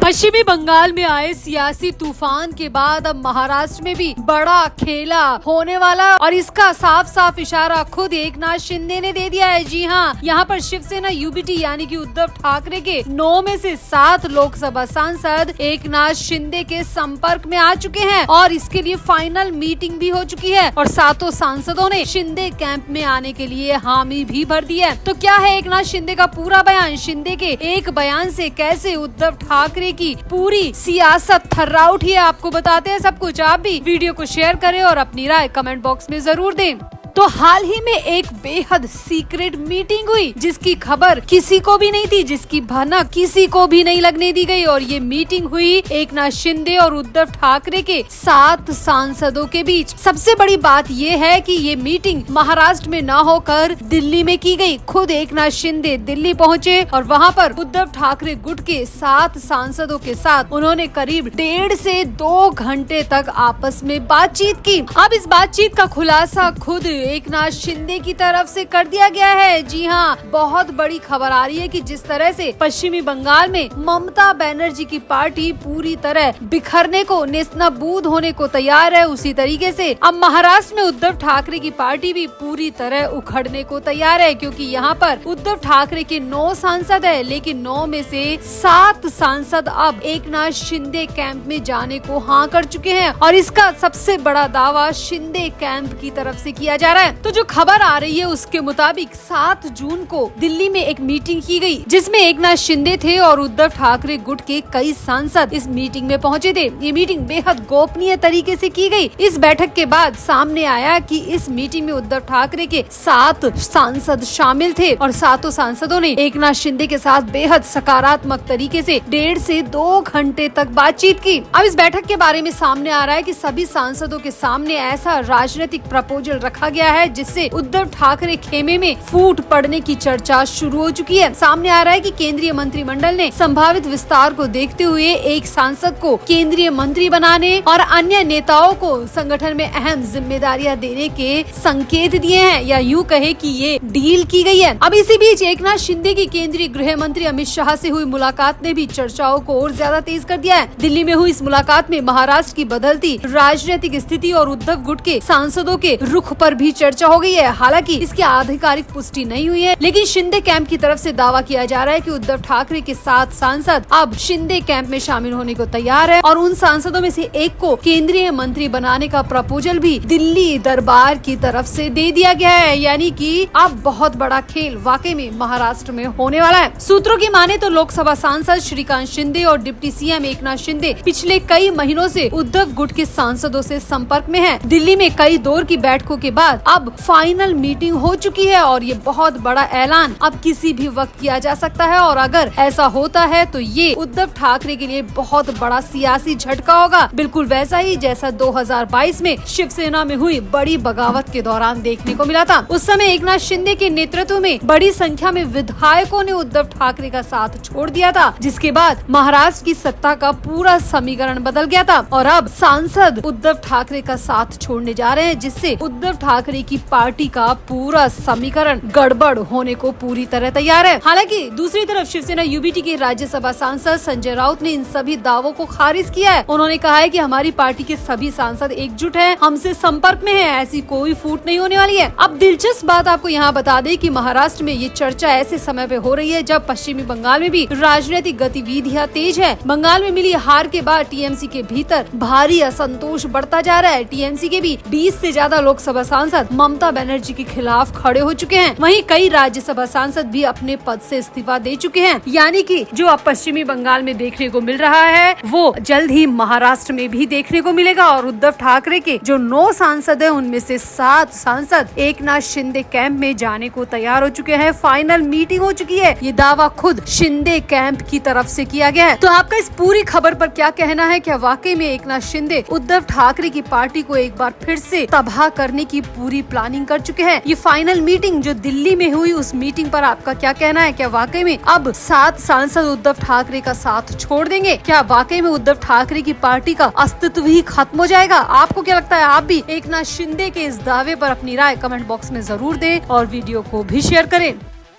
पश्चिमी बंगाल में आए सियासी तूफान के बाद अब महाराष्ट्र में भी बड़ा खेला होने वाला और इसका साफ साफ इशारा खुद एकनाथ शिंदे ने दे दिया है। जी हाँ, यहाँ पर शिवसेना यूबीटी यानी कि उद्धव ठाकरे के 9 में से 7 लोकसभा सांसद एकनाथ शिंदे के संपर्क में आ चुके हैं और इसके लिए फाइनल मीटिंग भी हो चुकी है और 7 सांसदों ने शिंदे कैंप में आने के लिए हामी भी भर दी है। तो क्या है एकनाथ शिंदे का पूरा बयान? शिंदे के एक बयान से कैसे उद्धव ठाकरे की पूरी सियासत थर्रा उठी है, आपको बताते हैं सब कुछ। आप भी वीडियो को शेयर करें और अपनी राय कमेंट बॉक्स में जरूर दें। तो हाल ही में एक बेहद सीक्रेट मीटिंग हुई जिसकी खबर किसी को भी नहीं थी, जिसकी भनक किसी को भी नहीं लगने दी गई और ये मीटिंग हुई एकनाथ शिंदे और उद्धव ठाकरे के 7 सांसदों के बीच। सबसे बड़ी बात ये है कि ये मीटिंग महाराष्ट्र में न होकर दिल्ली में की गई। खुद एकनाथ शिंदे दिल्ली पहुंचे और वहां पर उद्धव ठाकरे गुट के 7 सांसदों के साथ उन्होंने करीब 1.5 से 2 घंटे तक आपस में बातचीत की। अब इस बातचीत का खुलासा खुद एकनाथ शिंदे की तरफ से कर दिया गया है। जी हाँ, बहुत बड़ी खबर आ रही है कि जिस तरह से पश्चिमी बंगाल में ममता बनर्जी की पार्टी पूरी तरह बिखरने को, नेस्तनाबूद होने को तैयार है, उसी तरीके से अब महाराष्ट्र में उद्धव ठाकरे की पार्टी भी पूरी तरह उखड़ने को तैयार है, क्योंकि यहाँ पर उद्धव ठाकरे के 9 सांसद है, लेकिन 9 में से 7 सांसद अब एकनाथ शिंदे कैंप में जाने को हाँ कर चुके हैं और इसका सबसे बड़ा दावा शिंदे कैंप की तरफ से किया जा रहा है। तो जो खबर आ रही है उसके मुताबिक 7 जून को दिल्ली में एक मीटिंग की गई जिसमें एकनाथ शिंदे थे और उद्धव ठाकरे गुट के कई सांसद इस मीटिंग में पहुंचे थे। ये मीटिंग बेहद गोपनीय तरीके से की गई। इस बैठक के बाद सामने आया कि इस मीटिंग में उद्धव ठाकरे के 7 सांसद शामिल थे और 7 सांसदों ने एकनाथ शिंदे के साथ बेहद सकारात्मक तरीके से 1.5 से 2 घंटे तक बातचीत की। अब इस बैठक के बारे में सामने आ रहा है कि सभी सांसदों के सामने ऐसा राजनीतिक प्रपोजल रखा गया है जिससे उद्धव ठाकरे खेमे में फूट पड़ने की चर्चा शुरू हो चुकी है। सामने आ रहा है कि केंद्रीय मंत्रिमंडल ने संभावित विस्तार को देखते हुए एक सांसद को केंद्रीय मंत्री बनाने और अन्य नेताओं को संगठन में अहम जिम्मेदारियां देने के संकेत दिए हैं, या यूं कहे कि ये डील की गई है। अब इसी बीच एकनाथ शिंदे की केंद्रीय गृह मंत्री अमित शाह से हुई मुलाकात ने भी चर्चाओं को और ज्यादा तेज कर दिया है। दिल्ली में हुई इस मुलाकात में महाराष्ट्र की बदलती राजनीतिक स्थिति और उद्धव गुट के सांसदों के रुख पर भी चर्चा हो गई है। हालांकि इसकी आधिकारिक पुष्टि नहीं हुई है, लेकिन शिंदे कैंप की तरफ से दावा किया जा रहा है कि उद्धव ठाकरे के 7 सांसद अब शिंदे कैंप में शामिल होने को तैयार है और उन सांसदों में से एक को केंद्रीय मंत्री बनाने का प्रपोजल भी दिल्ली दरबार की तरफ से दे दिया गया है। यानी कि अब बहुत बड़ा खेल वाकई में महाराष्ट्र में होने वाला है। सूत्रों की माने तो लोकसभा सांसद श्रीकांत शिंदे और डिप्टी सीएम एकनाथ शिंदे पिछले कई महीनों से उद्धव गुट के सांसदों से संपर्क में है। दिल्ली में कई दौर की बैठकों के बाद अब फाइनल मीटिंग हो चुकी है और ये बहुत बड़ा ऐलान अब किसी भी वक्त किया जा सकता है और अगर ऐसा होता है तो ये उद्धव ठाकरे के लिए बहुत बड़ा सियासी झटका होगा, बिल्कुल वैसा ही जैसा 2022 में शिवसेना में हुई बड़ी बगावत के दौरान देखने को मिला था। उस समय एकनाथ शिंदे के नेतृत्व में बड़ी संख्या में विधायकों ने उद्धव ठाकरे का साथ छोड़ दिया था, जिसके बाद महाराष्ट्र की सत्ता का पूरा समीकरण बदल गया था और अब सांसद उद्धव ठाकरे का साथ छोड़ने जा रहे हैं, जिससे उद्धव ठाकरे की पार्टी का पूरा समीकरण गड़बड़ होने को पूरी तरह तैयार है। हालांकि दूसरी तरफ शिवसेना यूबीटी के राज्यसभा सांसद संजय राउत ने इन सभी दावों को खारिज किया है। उन्होंने कहा है कि हमारी पार्टी के सभी सांसद एकजुट हैं, हमसे संपर्क में हैं, ऐसी कोई फूट नहीं होने वाली है। अब दिलचस्प बात आपको यहाँ बता दें कि महाराष्ट्र में ये चर्चा ऐसे समय पे हो रही है जब पश्चिमी बंगाल में भी राजनीतिक गतिविधियाँ तेज है। बंगाल में मिली हार के बाद टीएमसी के भीतर भारी असंतोष बढ़ता जा रहा है। टीएमसी के भी 20 से ज्यादा लोकसभा सांसद ममता बनर्जी के खिलाफ खड़े हो चुके हैं। वहीं कई राज्यसभा सांसद भी अपने पद से इस्तीफा दे चुके हैं। यानी कि जो अब पश्चिमी बंगाल में देखने को मिल रहा है वो जल्द ही महाराष्ट्र में भी देखने को मिलेगा और उद्धव ठाकरे के जो 9 सांसद हैं उनमें से 7 सांसद एकनाथ शिंदे कैंप में जाने को तैयार हो चुके हैं। फाइनल मीटिंग हो चुकी है। ये दावा खुद शिंदे कैंप की तरफ से किया गया है। तो आपका इस पूरी खबर पर क्या कहना है? क्या वाकई में एकनाथ शिंदे उद्धव ठाकरे की पार्टी को एक बार फिर से तबाह करने की पूरी प्लानिंग कर चुके हैं? ये फाइनल मीटिंग जो दिल्ली में हुई उस मीटिंग पर आपका क्या कहना है? क्या वाकई में अब 7 सांसद उद्धव ठाकरे का साथ छोड़ देंगे? क्या वाकई में उद्धव ठाकरे की पार्टी का अस्तित्व ही खत्म हो जाएगा? आपको क्या लगता है? आप भी एकनाथ शिंदे के इस दावे पर अपनी राय कमेंट बॉक्स में जरूर दें और वीडियो को भी शेयर करें।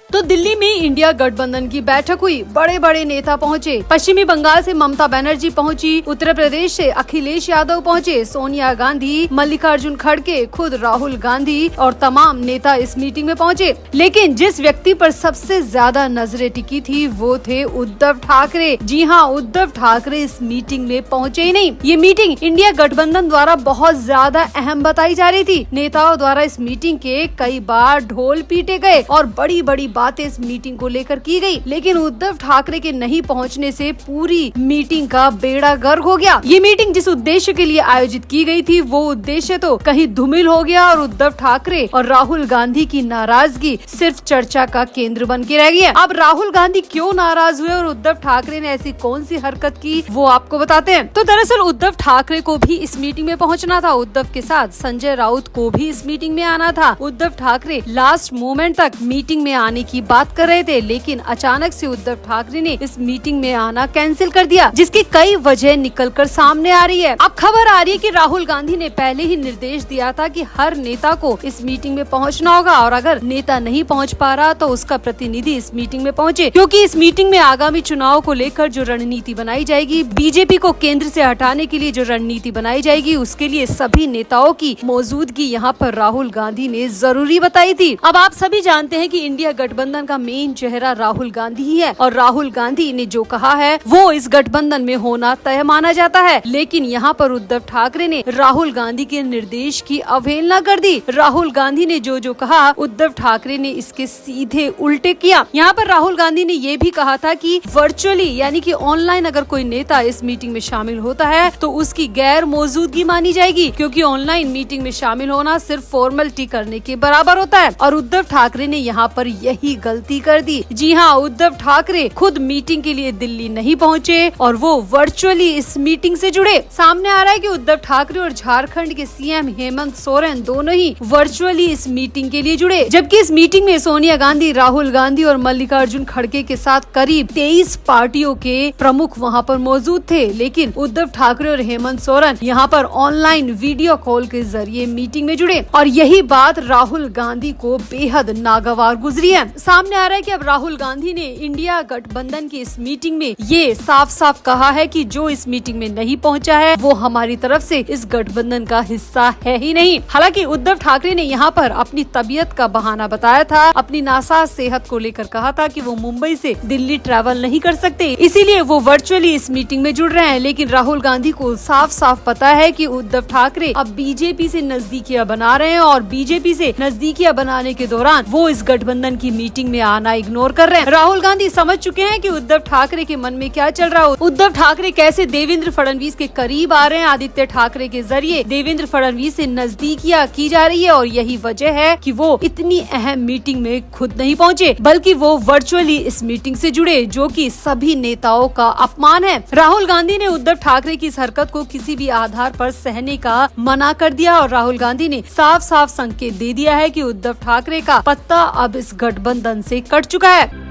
तो दिल्ली में इंडिया गठबंधन की बैठक हुई, बड़े बड़े नेता पहुंचे। पश्चिमी बंगाल से ममता बनर्जी पहुंची, उत्तर प्रदेश से अखिलेश यादव पहुंचे, सोनिया गांधी, मल्लिकार्जुन खड़गे, खुद राहुल गांधी और तमाम नेता इस मीटिंग में पहुंचे। लेकिन जिस व्यक्ति पर सबसे ज्यादा नजरें टिकी थी वो थे उद्धव ठाकरे। जी हाँ, उद्धव ठाकरे इस मीटिंग में पहुंचे ही नहीं। ये मीटिंग इंडिया गठबंधन द्वारा बहुत ज्यादा अहम बताई जा रही थी। नेताओं द्वारा इस मीटिंग के कई बार ढोल पीटे गए और बड़ी बड़ी बातें इस मीटिंग को लेकर की गई, लेकिन उद्धव ठाकरे के नहीं पहुंचने से पूरी मीटिंग का बेड़ा गर्क हो गया। ये मीटिंग जिस उद्देश्य के लिए आयोजित की गई थी वो उद्देश्य तो कहीं धूमिल हो गया और उद्धव ठाकरे और राहुल गांधी की नाराजगी सिर्फ चर्चा का केंद्र बन के रह गई है। अब राहुल गांधी क्यों नाराज हुए और उद्धव ठाकरे ने ऐसी कौन सी हरकत की वो आपको बताते हैं। तो दरअसल उद्धव ठाकरे को भी इस मीटिंग में पहुंचना था। उद्धव के साथ संजय राउत को भी इस मीटिंग में आना था। उद्धव ठाकरे लास्ट मोमेंट तक मीटिंग में आने की बात कर रहे थे, लेकिन अचानक से उद्धव ठाकरे ने इस मीटिंग में आना कैंसिल कर दिया, जिसकी कई वजह निकलकर सामने आ रही है। अब खबर आ रही है कि राहुल गांधी ने पहले ही निर्देश दिया था कि हर नेता को इस मीटिंग में पहुंचना होगा और अगर नेता नहीं पहुंच पा रहा तो उसका प्रतिनिधि इस मीटिंग में पहुंचे, क्योंकि इस मीटिंग में आगामी चुनाव को लेकर जो रणनीति बनाई जाएगी, बीजेपी को केंद्र से हटाने के लिए जो रणनीति बनाई जाएगी, उसके लिए सभी नेताओं की मौजूदगी यहाँ पर राहुल गांधी ने जरूरी बताई थी। अब आप सभी जानते हैं कि इंडिया गठबंधन का मेन चेहरा राहुल गांधी ही है और राहुल गांधी ने जो कहा है वो इस गठबंधन में होना तय माना जाता है। लेकिन यहाँ पर उद्धव ठाकरे ने राहुल गांधी के निर्देश की अवहेलना कर दी। राहुल गांधी ने जो कहा उद्धव ठाकरे ने इसके सीधे उल्टे किया। यहाँ पर राहुल गांधी ने ये भी कहा था कि वर्चुअली यानी कि ऑनलाइन अगर कोई नेता इस मीटिंग में शामिल होता है तो उसकी गैर मौजूदगी मानी जाएगी, क्योंकि ऑनलाइन मीटिंग में शामिल होना सिर्फ फॉर्मेलिटी करने के बराबर होता है। और उद्धव ठाकरे ने यहाँ पर यही गलती कर दी। जी हाँ, उद्धव ठाकरे खुद मीटिंग के लिए दिल्ली नहीं पहुँचे और वो वर्चुअली इस मीटिंग से जुड़े। सामने आ रहा है कि उद्धव ठाकरे और झारखंड के सीएम हेमंत सोरेन दोनों ही वर्चुअली इस मीटिंग के लिए जुड़े, जबकि इस मीटिंग में सोनिया गांधी, राहुल गांधी और मल्लिकार्जुन खड़गे के साथ करीब 23 पार्टियों के प्रमुख वहां पर मौजूद थे। लेकिन उद्धव ठाकरे और हेमंत सोरेन यहाँ पर ऑनलाइन वीडियो कॉल के जरिए मीटिंग में जुड़े और यही बात राहुल गांधी को बेहद नागवार गुजरी है। सामने आ रहा है कि अब राहुल गांधी ने इंडिया गठबंधन की इस मीटिंग में ये साफ साफ कहा है कि जो इस मीटिंग में नहीं पहुंचा है वो हमारी तरफ से इस गठबंधन का हिस्सा है ही नहीं। हालांकि उद्धव ठाकरे ने यहाँ पर अपनी तबीयत का बहाना बताया था, अपनी नासाज सेहत को लेकर कहा था कि वो मुंबई से दिल्ली ट्रैवल नहीं कर सकते, इसीलिए वो वर्चुअली इस मीटिंग में जुड़ रहे हैं। लेकिन राहुल गांधी को साफ साफ पता है कि उद्धव ठाकरे अब बीजेपी से नजदीकियां बना रहे हैं और बीजेपी से नजदीकियां बनाने के दौरान वो इस गठबंधन की मीटिंग में आना इग्नोर कर रहे हैं। राहुल गांधी समझ चुके हैं कि उद्धव ठाकरे के मन में क्या चल रहा है। उद्धव ठाकरे कैसे देवेंद्र फडणवीस के करीब आ रहे हैं, आदित्य ठाकरे के जरिए देवेंद्र फडणवीस से नजदीकियां की जा रही है और यही वजह है कि वो इतनी अहम मीटिंग में खुद नहीं पहुंचे, बल्कि वो वर्चुअली इस मीटिंग से जुड़े, जो कि सभी नेताओं का अपमान है। राहुल गांधी ने उद्धव ठाकरे की इस हरकत को किसी भी आधार पर सहने का मना कर दिया और राहुल गांधी ने साफ साफ संकेत दे दिया है कि उद्धव ठाकरे का पत्ता अब इस गठबंधन से कट चुका है।